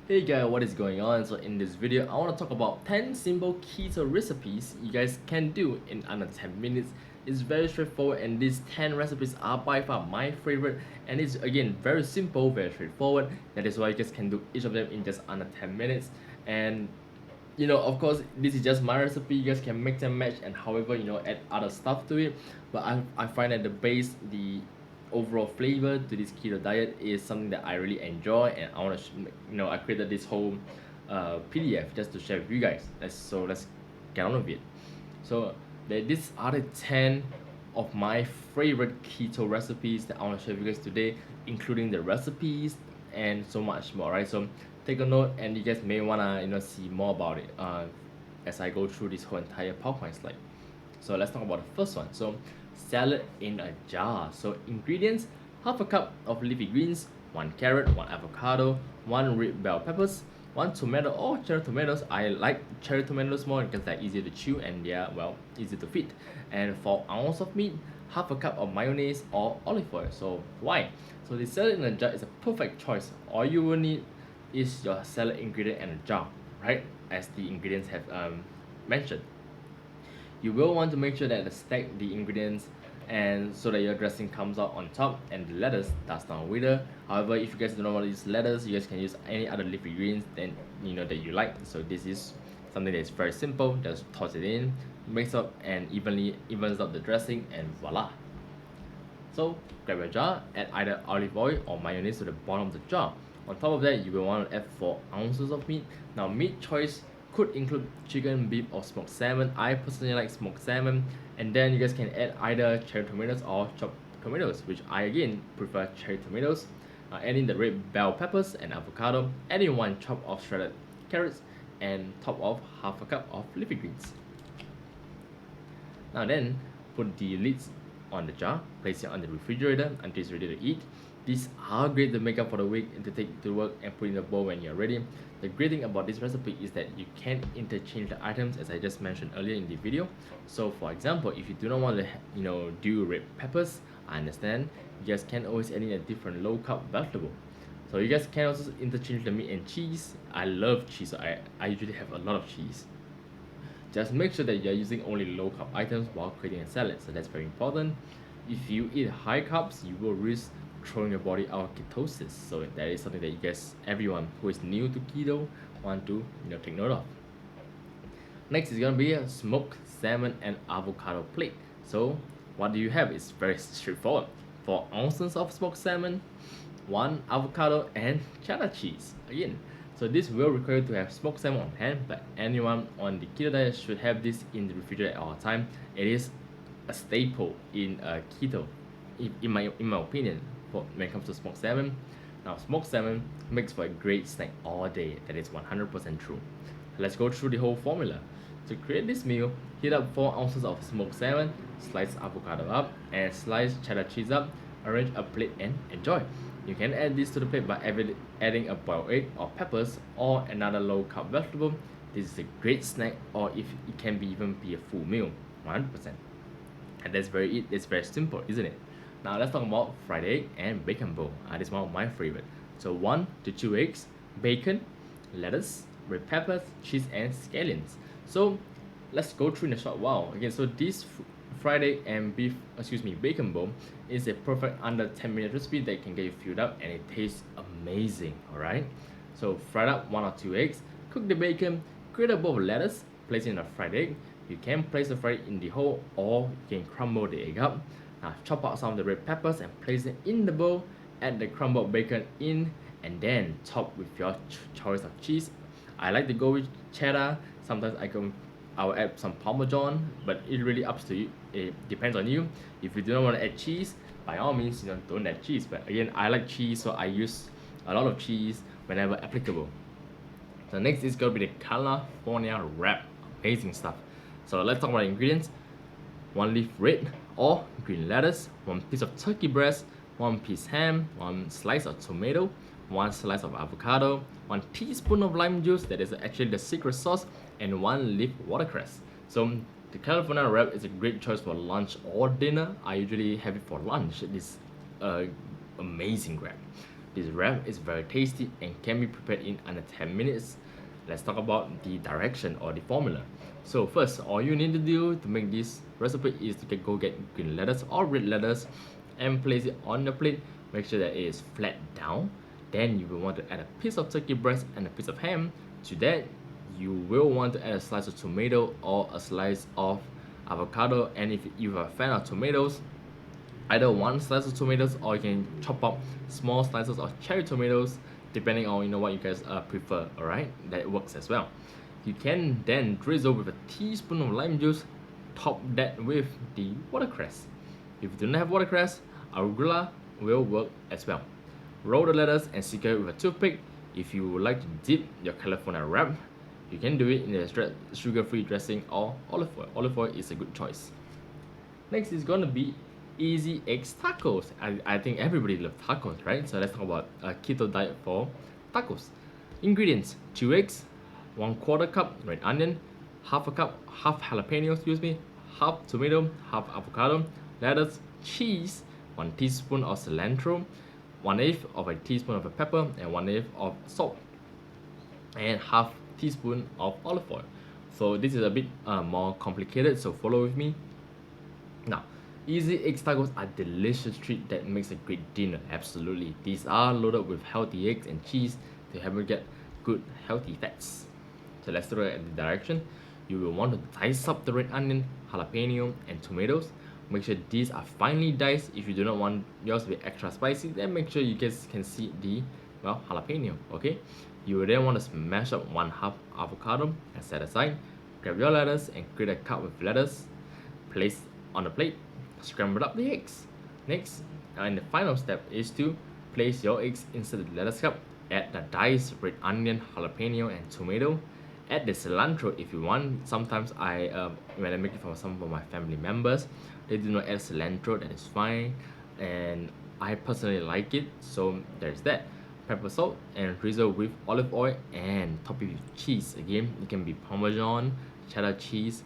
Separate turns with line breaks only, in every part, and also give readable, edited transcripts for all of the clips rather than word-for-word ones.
Hey guys, what is going on? So in this video, I want to talk about 10 simple keto recipes you guys can do in under 10 minutes. It's very straightforward and these 10 recipes are by far my favorite, and it's again very simple, very straightforward. That is why you guys can do each of them in just under 10 minutes. And of course, this is just my recipe. You guys can mix and match and however, add other stuff to it. But I find that the base, the overall flavor to this keto diet is something that I really enjoy, and I want to, I created this whole PDF just to share with you guys. Let's get on with it. So these are the 10 of my favorite keto recipes that I want to share with you guys today, including the recipes and so much more. Right? So take a note, and you guys may wanna see more about it as I go through this whole entire PowerPoint slide. So let's talk about the first one. So salad in a jar. So ingredients: half a cup of leafy greens, 1 carrot, 1 avocado, 1 red bell peppers, 1 tomato or cherry tomatoes. I like cherry tomatoes more because they're easier to chew and they're easy to fit. And 4 ounces of meat, half a cup of mayonnaise or olive oil. So why? So the salad in a jar is a perfect choice. All you will need is your salad ingredient and a jar, right? As the ingredients have mentioned. You will want to make sure that stack the ingredients and so that your dressing comes out on top and the lettuce does not wither. However, if you guys do not want to use lettuce, you guys can use any other leafy greens then that you like. So this is something that is very simple. Just toss it in, mix up, and evens up the dressing, and voila. So grab your jar, add either olive oil or mayonnaise to the bottom of the jar. On top of that, you will want to add 4 ounces of meat. Now, meat choice could include chicken, beef, or smoked salmon. I personally like smoked salmon. And then you guys can add either cherry tomatoes or chopped tomatoes, which I again prefer cherry tomatoes. Adding the red bell peppers and avocado. Adding 1 chop of shredded carrots, and top off half a cup of leafy greens. Now then, put the lids on the jar, place it on the refrigerator until it's ready to eat. These are great to make up for the week and to take to work and put in the bowl when you're ready. The great thing about this recipe is that you can interchange the items as I just mentioned earlier in the video. So for example, if you do not want to do red peppers, I understand. You guys can always add in a different low carb vegetable. So you guys can also interchange the meat and cheese. I love cheese, so I usually have a lot of cheese. Just make sure that you're using only low carb items while creating a salad, so that's very important. If you eat high carbs, you will risk throwing your body out of ketosis. So that is something that you guys, everyone who is new to keto, want to take note of. Next is gonna be a smoked salmon and avocado plate. So what do you have? It's very straightforward. 4 ounces of smoked salmon, 1 avocado, and cheddar cheese. Again, so this will require you to have smoked salmon on hand, but anyone on the keto diet should have this in the refrigerator at all time. It is a staple in keto, in my opinion, when it comes to smoked salmon. Now, smoked salmon makes for a great snack all day. That is 100% true. Let's go through the whole formula. To create this meal, heat up 4 ounces of smoked salmon, slice avocado up, and slice cheddar cheese up. Arrange a plate and enjoy. You can add this to the plate by adding a boiled egg or peppers or another low carb vegetable. This is a great snack, or if it can even be a full meal, 100%. And that's it's very simple, isn't it? Now let's talk about fried egg and bacon bowl. This is one of my favorite. So 1 to 2 eggs, bacon, lettuce, red peppers, cheese, and scallions. So let's go through in a short while. Again, so this fried egg and bacon bowl is a perfect under 10-minute recipe that can get you filled up and it tastes amazing. Alright, so fried up 1 or 2 eggs, cook the bacon, create a bowl of lettuce, place it in a fried egg. You can place the fried egg in the hole or you can crumble the egg up. Now chop out some of the red peppers and place it in the bowl, add the crumbled bacon in, and then top with your choice of cheese. I like to go with cheddar. Sometimes I'll add some parmesan, but it really up to you. It depends on you. If you do not want to add cheese, by all means, don't add cheese. But again, I like cheese, so I use a lot of cheese whenever applicable. So next is gonna be the California wrap. Amazing stuff. So let's talk about the ingredients. 1 leaf red or green lettuce, 1 piece of turkey breast, 1 piece ham, 1 slice of tomato, 1 slice of avocado, 1 teaspoon of lime juice, that is actually the secret sauce, and 1 leaf watercress. So the California wrap is a great choice for lunch or dinner. I usually have it for lunch. It is amazing wrap. This wrap is very tasty and can be prepared in under 10 minutes. Let's talk about the direction or the formula. So first, all you need to do to make this recipe is to go get green lettuce or red lettuce and place it on the plate. Make sure that it is flat down. Then you will want to add a piece of turkey breast and a piece of ham. To that, you will want to add a slice of tomato or a slice of avocado. And if you are a fan of tomatoes, either one slice of tomatoes or you can chop up small slices of cherry tomatoes depending on what you guys prefer. All right, that works as well. You can then drizzle with a teaspoon of lime juice, top that with the watercress. If you do not have watercress, arugula will work as well. Roll the lettuce and secure it with a toothpick. If you would like to dip your California wrap, you can do it in a sugar-free dressing or olive oil. Olive oil is a good choice. Next is gonna be easy eggs tacos. I think everybody loves tacos, right? So let's talk about a keto diet for tacos. Ingredients: 2 eggs, 1/4 cup red onion, half jalapeno, half tomato, half avocado, lettuce, cheese, 1 teaspoon of cilantro, 1/8 of a teaspoon of pepper, and 1/8 of salt, and half teaspoon of olive oil. So this is a bit more complicated, so follow with me. Now, easy egg tacos are delicious treat that makes a great dinner. Absolutely, these are loaded with healthy eggs and cheese to help you get good healthy fats. So let's look at the direction. You will want to dice up the red onion, jalapeno, and tomatoes. Make sure these are finely diced. If you do not want yours to be extra spicy, then make sure you guys can see the jalapeno. Okay. You will then want to smash up 1/2 avocado and set aside. Grab your lettuce and create a cup with lettuce. Place on the plate. Scramble up the eggs. Next, and the final step is to place your eggs inside the lettuce cup. Add the diced red onion, jalapeno, and tomato. Add the cilantro if you want. Sometimes when I make it for some of my family members, they do not add cilantro. That is fine, and I personally like it. So there's that. Pepper, salt, and drizzle with olive oil and top it with cheese. Again, it can be Parmesan, cheddar cheese,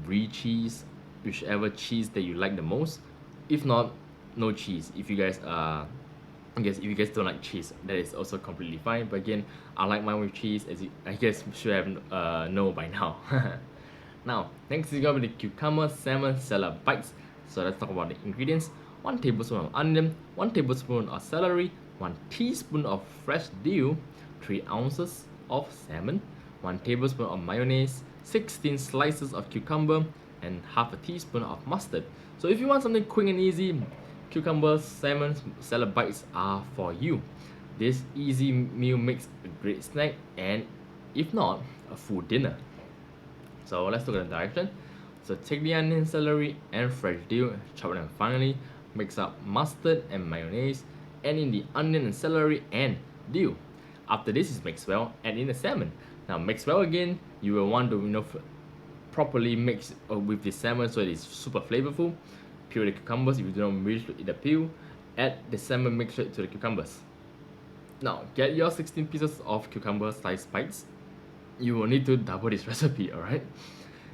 brie cheese, whichever cheese that you like the most. If not, no cheese. If you guys if you guys don't like cheese, that is also completely fine. But again, I like mine with cheese, as you I guess should have know by now. Now, next is gonna be the cucumber salmon salad bites. So let's talk about the ingredients: 1 tablespoon of onion, 1 tablespoon of celery, 1 teaspoon of fresh dill, 3 ounces of salmon, 1 tablespoon of mayonnaise, 16 slices of cucumber, and half a teaspoon of mustard. So if you want something quick and easy, cucumber salmon salad bites are for you. This easy meal makes a great snack, and if not, a full dinner. So let's look at the direction. So take the onion, celery, and fresh dill, chop them finely, mix up mustard and mayonnaise, add in the onion and celery and dill. After this is mixed well, add in the salmon. Now mix well again. You will want to properly mix with the salmon so it is super flavorful. Peel the cucumbers if you do not wish to eat the peel. Add the salmon mixture to the cucumbers. Now get your 16 pieces of cucumber sliced bites. You will need to double this recipe, alright?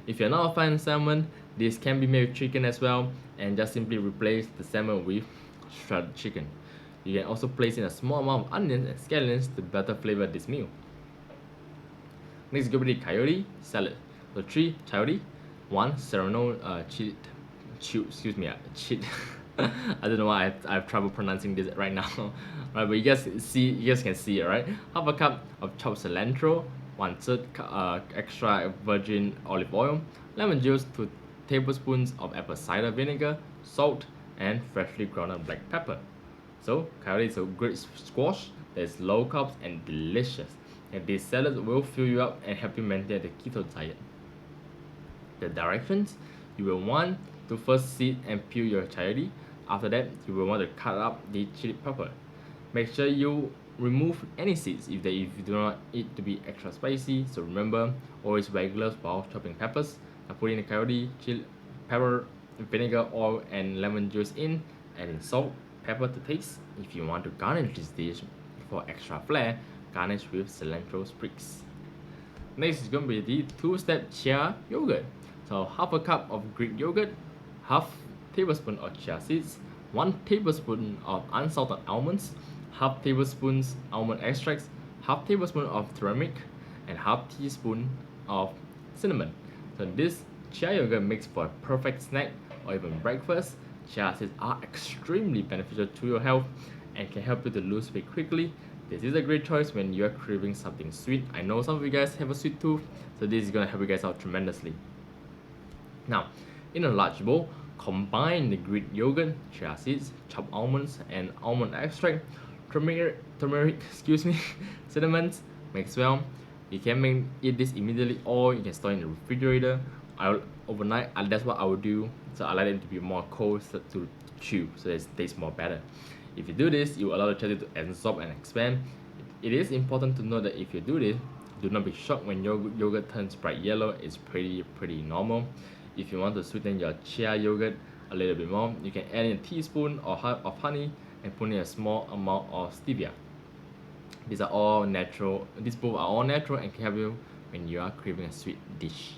If you're not a fan of salmon, this can be made with chicken as well, and just simply replace the salmon with shredded chicken. You can also place in a small amount of onions and scallions to better flavor this meal. Next is going to be the Coyote Salad. So 3 coyote, 1 serrano cheat. I don't know why I have trouble pronouncing this right now. Right, but you guys can see it, right? Half a cup of chopped cilantro, 1/3 extra virgin olive oil, lemon juice, 2 tablespoons of apple cider vinegar, salt, and freshly ground black pepper. So coyote is a great squash that is low carbs and delicious. And this salad will fill you up and help you maintain the keto diet. The directions: you will want to first seed and peel your coyote. After that, you will want to cut up the chili pepper. Make sure you remove any seeds if you do not eat to be extra spicy. So remember, always wear gloves while chopping peppers. Now put in the coyote, chili, pepper, vinegar, oil, and lemon juice in. Adding salt, pepper to taste. If you want to garnish this dish for extra flair, garnish with cilantro sprigs. Next is going to be the 2-step Chia Yogurt. So half a cup of Greek yogurt, half tablespoon of chia seeds, 1 tablespoon of unsalted almonds, half tablespoons almond extracts, half tablespoon of turmeric, and half teaspoon of cinnamon. So this chia yogurt makes for a perfect snack or even breakfast. Chia seeds are extremely beneficial to your health and can help you to lose weight quickly. This is a great choice when you are craving something sweet. I know some of you guys have a sweet tooth, so this is gonna help you guys out tremendously. Now, in a large bowl, combine the Greek yogurt, chia seeds, chopped almonds, and almond extract, turmeric, cinnamon, mix well. You can eat this immediately or you can store it in the refrigerator. Overnight, that's what I would do. So I like it to be more cold to chew, so it tastes more better. If you do this, you allow the chia to absorb and expand. It is important to know that if you do this, do not be shocked when yogurt turns bright yellow. It's pretty normal. If you want to sweeten your chia yogurt a little bit more, you can add in a teaspoon or half of honey and put in a small amount of stevia. These are all natural. These both are all natural and can help you when you are craving a sweet dish.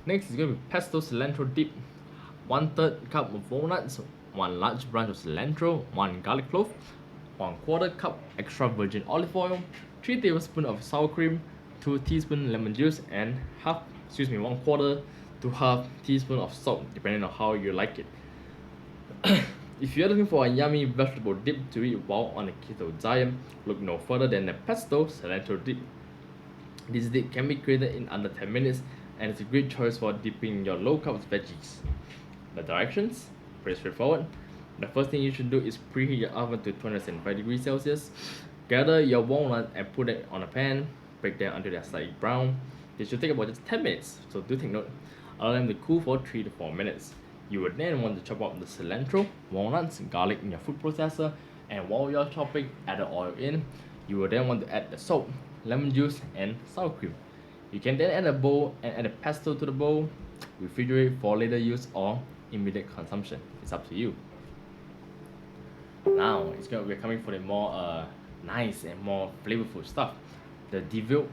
Next is going to be Pesto Cilantro Dip. 1/3 cup of walnuts, 1 large branch of cilantro, 1 garlic clove, 1/4 cup extra virgin olive oil, 3 tablespoons of sour cream, 2 teaspoons lemon juice, and 1/4 to half teaspoon of salt, depending on how you like it. If you're looking for a yummy vegetable dip to eat while on a keto diet, look no further than the Pesto Cilantro Dip. This dip can be created in under 10 minutes and it's a great choice for dipping your low-carb veggies. The directions? Pretty straightforward. The first thing you should do is preheat your oven to 275 degrees Celsius. Gather your walnut and put it on a pan. Break them until they are slightly brown. This should take about just 10 minutes, so do take note. Allow them to cool for 3 to 4 minutes. You would then want to chop up the cilantro, walnuts, garlic in your food processor, and while you're chopping, add the oil in. You will then want to add the salt, lemon juice, and sour cream. You can then add a bowl and add a pesto to the bowl, refrigerate for later use or immediate consumption. It's up to you. Now we're coming for the more nice and more flavorful stuff. The deviled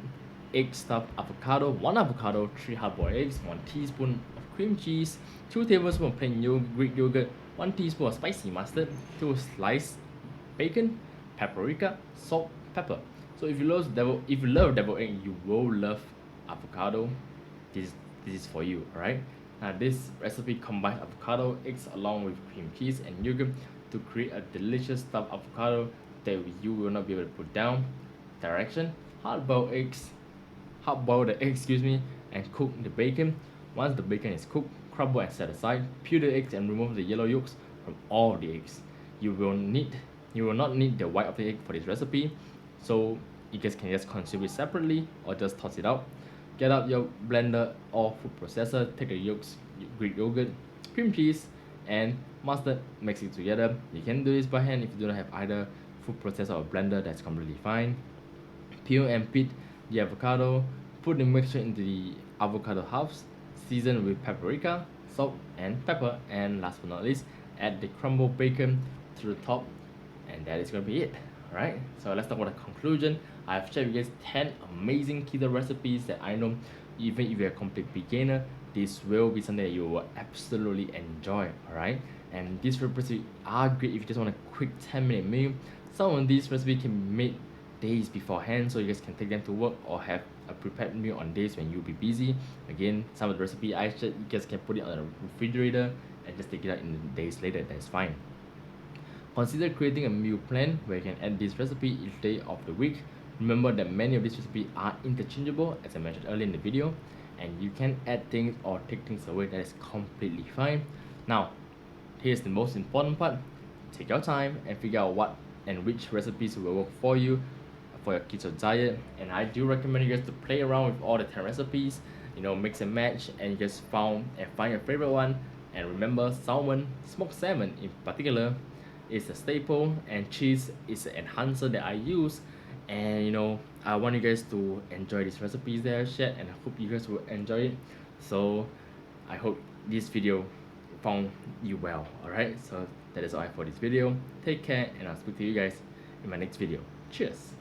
egg stuffed avocado, 1 avocado, 3 hard-boiled eggs, 1 teaspoon of cream cheese, 2 tablespoons of plain Greek yogurt, 1 teaspoon of spicy mustard, 2 sliced bacon, paprika, salt, pepper. So if you love deviled egg, you will love avocado. This is for you, alright? Now this recipe combines avocado, eggs along with cream cheese and yogurt to create a delicious stuffed avocado that you will not be able to put down. Direction: hard-boil the eggs, and cook the bacon. Once the bacon is cooked, crumble and set aside. Peel the eggs and remove the yellow yolks from all the eggs. You will not need the white of the egg for this recipe, so you guys can just consume it separately or just toss it out. Get out your blender or food processor, take the yolks, Greek yogurt, cream cheese, and mustard, mix it together. You can do this by hand if you do not have either food processor or blender, that's completely fine. Peel and pit the avocado, put the mixture into the avocado halves, season with paprika, salt, and pepper, and last but not least, add the crumbled bacon to the top, and that is gonna be it. Alright, so let's talk about the conclusion. I've shared with you guys 10 amazing keto recipes that I know even if you're a complete beginner, this will be something that you will absolutely enjoy. Alright, and these recipes are great if you just want a quick 10-minute meal. Some of these recipes can be made days beforehand, so you guys can take them to work or have a prepared meal on days when you'll be busy. Again, some of the recipe I shared, you guys can put it on the refrigerator and just take it out in the days later. That's fine. Consider creating a meal plan where you can add this recipe each day of the week. Remember that many of these recipes are interchangeable, as I mentioned earlier in the video, and you can add things or take things away. That is completely fine. Now, here's the most important part. Take your time and figure out what and which recipes will work for you for your keto diet. And I do recommend you guys to play around with all the 10 recipes, mix and match, and you just find your favorite one. And remember, smoked salmon in particular, is a staple, and cheese is an enhancer that I use. And I want you guys to enjoy these recipes that I shared, and I hope you guys will enjoy it. So I hope this video found you well. Alright, so that is all for this video. Take care, and I'll speak to you guys in my next video. Cheers.